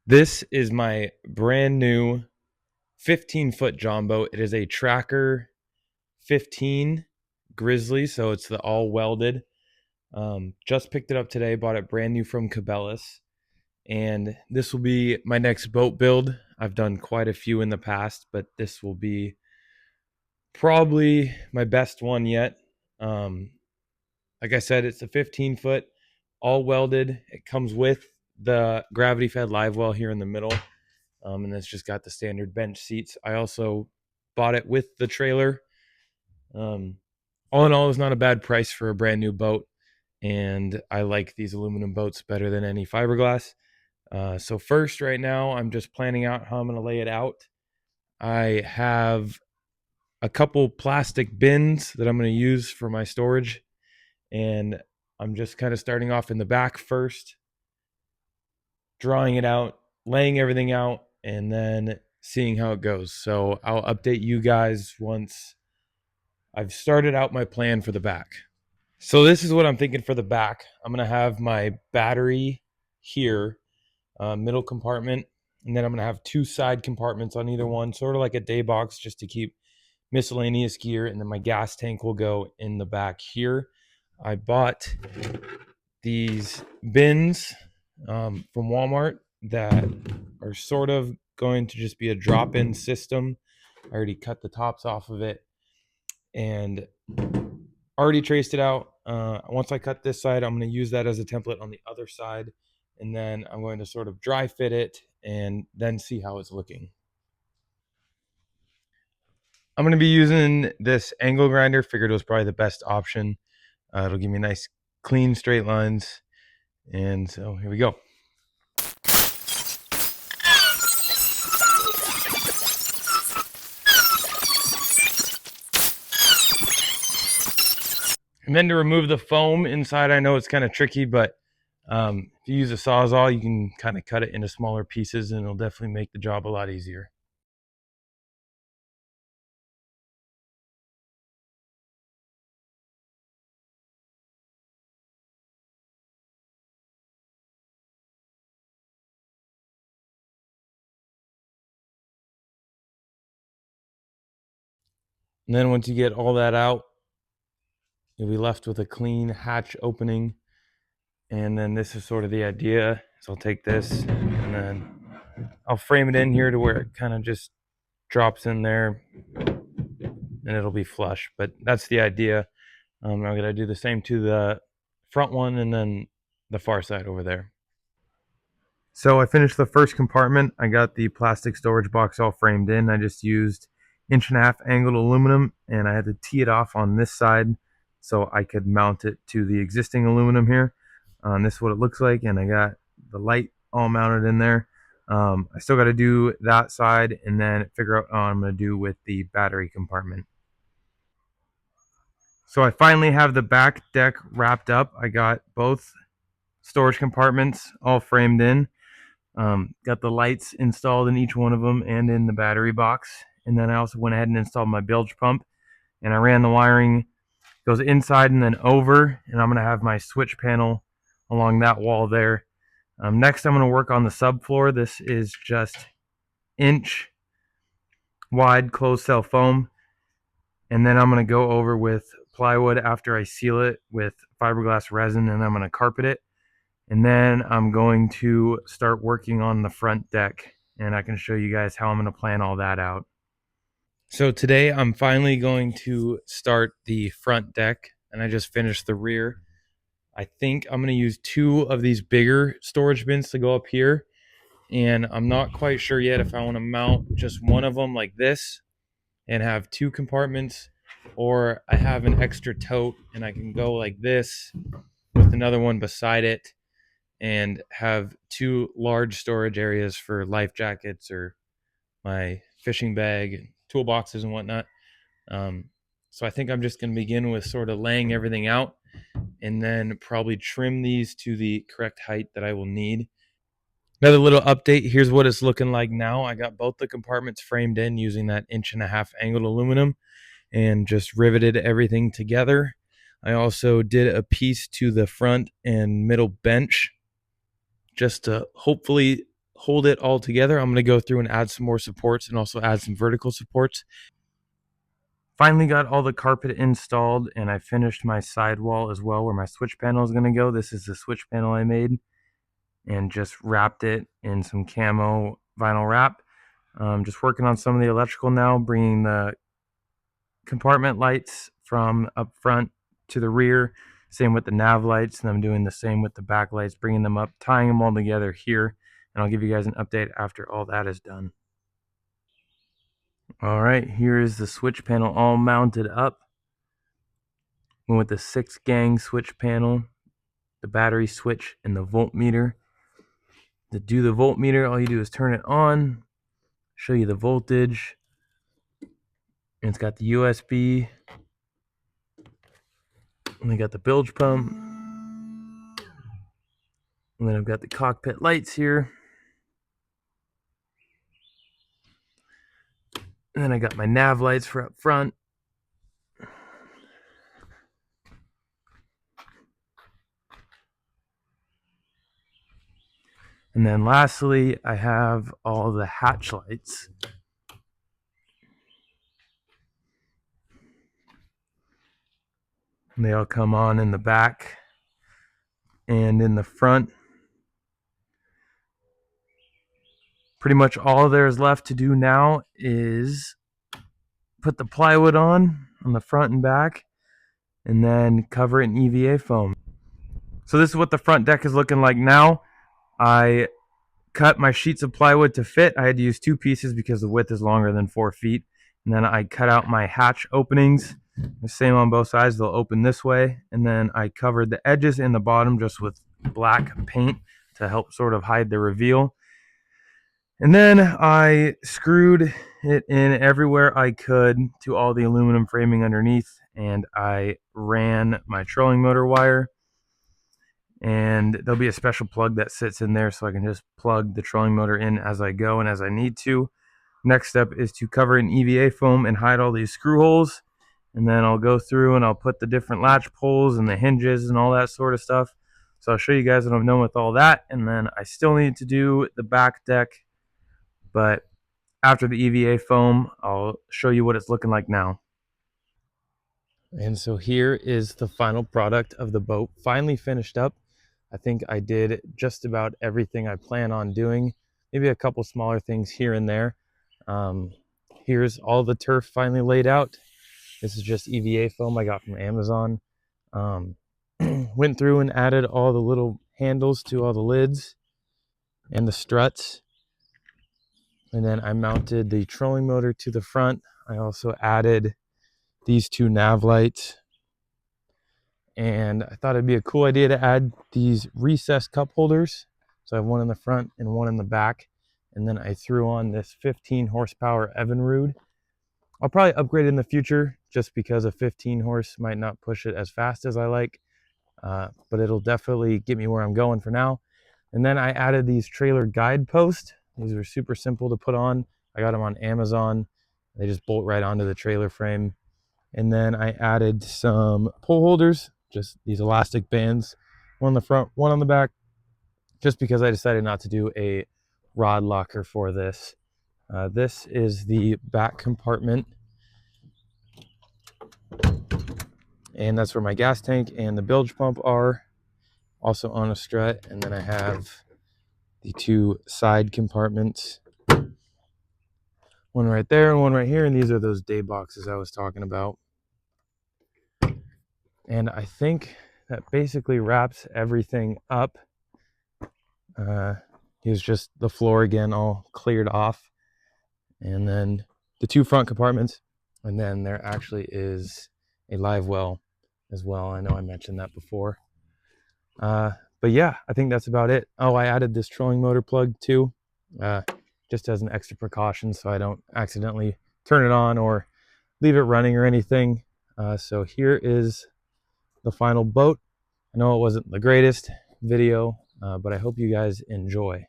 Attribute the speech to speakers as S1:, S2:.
S1: This is my brand new 15-foot Jon Boat. It is a Tracker 15 Grizzly, so it's the all welded. Just picked it up today, bought it brand new from Cabela's, and this will be my next boat build. I've done quite a few in the past, but this will be probably my best one yet. Um, like I said, it's a 15-foot, all welded. It comes with the gravity fed live well here in the middle. And it's just got the standard bench seats. I also bought it with the trailer. Um, all in all, it's not a bad price for a brand new boat, and I like these aluminum boats better than any fiberglass. So first, right now, I'm just planning out how I'm going to lay it out. I have a couple plastic bins that I'm going to use for my storage, and I'm just kind of starting off in the back first, drawing it out, laying everything out, and then seeing how it goes. So I'll update you guys once I've started out my plan for the back. So this is what I'm thinking for the back. I'm going to have my battery here, middle compartment, and then I'm going to have two side compartments on either one, sort of like a day box just to keep miscellaneous gear, and then my gas tank will go in the back here. I bought these bins from Walmart that are sort of going to just be a drop-in system. I already cut the tops off of it and already traced it out. Once I cut this side, I'm going to use that as a template on the other side, and then I'm going to sort of dry fit it and then see how it's looking. I'm going to be using this angle grinder. Figured it was probably the best option. It'll give me nice clean straight lines. And so here we go. And then to remove the foam inside, I know it's kind of tricky, but if you use a Sawzall, you can kind of cut it into smaller pieces, and it'll definitely make the job a lot easier. And then once you get all that out, you'll be left with a clean hatch opening. And then this is sort of the idea. So I'll take this and then I'll frame it in here to where it kind of just drops in there and it'll be flush. But that's the idea. I'm going to do the same to the front one and then the far side over there. So I finished the first compartment. I got the plastic storage box all framed in. I just used 1.5-inch angled aluminum, and I had to tee it off on this side so I could mount it to the existing aluminum here. This is what it looks like, and I got the light all mounted in there. I still got to do that side and then figure out what I'm going to do with the battery compartment. So I finally have the back deck wrapped up. I got both storage compartments all framed in. Got the lights installed in each one of them and in the battery box. And then I also went ahead and installed my bilge pump. And I ran the wiring, goes inside and then over. And I'm going to have my switch panel along that wall there. Next, I'm going to work on the subfloor. This is just inch wide closed cell foam. And then I'm going to go over with plywood after I seal it with fiberglass resin, and I'm going to carpet it. And then I'm going to start working on the front deck, and I can show you guys how I'm going to plan all that out. So today I'm finally going to start the front deck, and I just finished the rear. I think I'm going to use 2 of these bigger storage bins to go up here, and I'm not quite sure yet if I want to mount just one of them like this and have 2 compartments, or I have an extra tote and I can go like this with another one beside it and have 2 large storage areas for life jackets or my fishing bag, toolboxes and whatnot. So I think I'm just going to begin with sort of laying everything out and then probably trim these to the correct height that I will need. Another little update, here's what it's looking like now. I got both the compartments framed in using that 1.5-inch angled aluminum and just riveted everything together. I also did a piece to the front and middle bench just to hopefully hold it all together, I'm going to go through and add some more supports and also add some vertical supports. Finally got all the carpet installed, and I finished my sidewall as well where my switch panel is going to go. This is the switch panel I made and just wrapped it in some camo vinyl wrap. Just working on some of the electrical now, bringing the compartment lights from up front to the rear. Same with the nav lights, and I'm doing the same with the back lights, bringing them up, tying them all together here, and I'll give you guys an update after all that is done. All right, here is the switch panel all mounted up. Went with the 6-gang switch panel, the battery switch, and the voltmeter. To do the voltmeter, all you do is turn it on, show you the voltage, and it's got the USB, and I got the bilge pump, and then I've got the cockpit lights here, and then I got my nav lights for up front. And then lastly, I have all the hatch lights. And they all come on in the back and in the front. Pretty much all there's left to do now is put the plywood on the front and back, and then cover it in EVA foam. So this is what the front deck is looking like now. I cut my sheets of plywood to fit. I had to use 2 pieces because the width is longer than 4 feet. And then I cut out my hatch openings. The same on both sides, they'll open this way. And then I covered the edges and the bottom just with black paint to help sort of hide the reveal. And then I screwed it in everywhere I could to all the aluminum framing underneath, and I ran my trolling motor wire. And there'll be a special plug that sits in there so I can just plug the trolling motor in as I go and as I need to. Next step is to cover in EVA foam and hide all these screw holes. And then I'll go through and I'll put the different latch poles and the hinges and all that sort of stuff. So I'll show you guys what I'm done with all that. And then I still need to do the back deck, but after the EVA foam, I'll show you what it's looking like now. And so here is the final product of the boat, finally finished up. I think I did just about everything I plan on doing, maybe a couple smaller things here and there. Here's all the turf finally laid out. This is just EVA foam I got from Amazon. Went through and added all the little handles to all the lids and the struts. And then I mounted the trolling motor to the front. I also added these 2 nav lights. And I thought it'd be a cool idea to add these recessed cup holders. So I have one in the front and one in the back. And then I threw on this 15 horsepower Evinrude. I'll probably upgrade in the future just because a 15 horse might not push it as fast as I like. But it'll definitely get me where I'm going for now. And then I added these trailer guide posts. These are super simple to put on. I got them on Amazon. They just bolt right onto the trailer frame. And then I added some pole holders, just these elastic bands, one on the front, one on the back, just because I decided not to do a rod locker for this. This is the back compartment, and that's where my gas tank and the bilge pump are, also on a strut. And then I have the 2 side compartments, one right there and one right here, and these are those day boxes I was talking about. And I think that basically wraps everything up. Here's just the floor again, all cleared off. And then the 2 front compartments. And then there actually is a live well as well. I know I mentioned that before. But yeah, I think that's about it. Oh, I added this trolling motor plug too, just as an extra precaution so I don't accidentally turn it on or leave it running or anything. So here is the final boat. I know it wasn't the greatest video, but I hope you guys enjoy.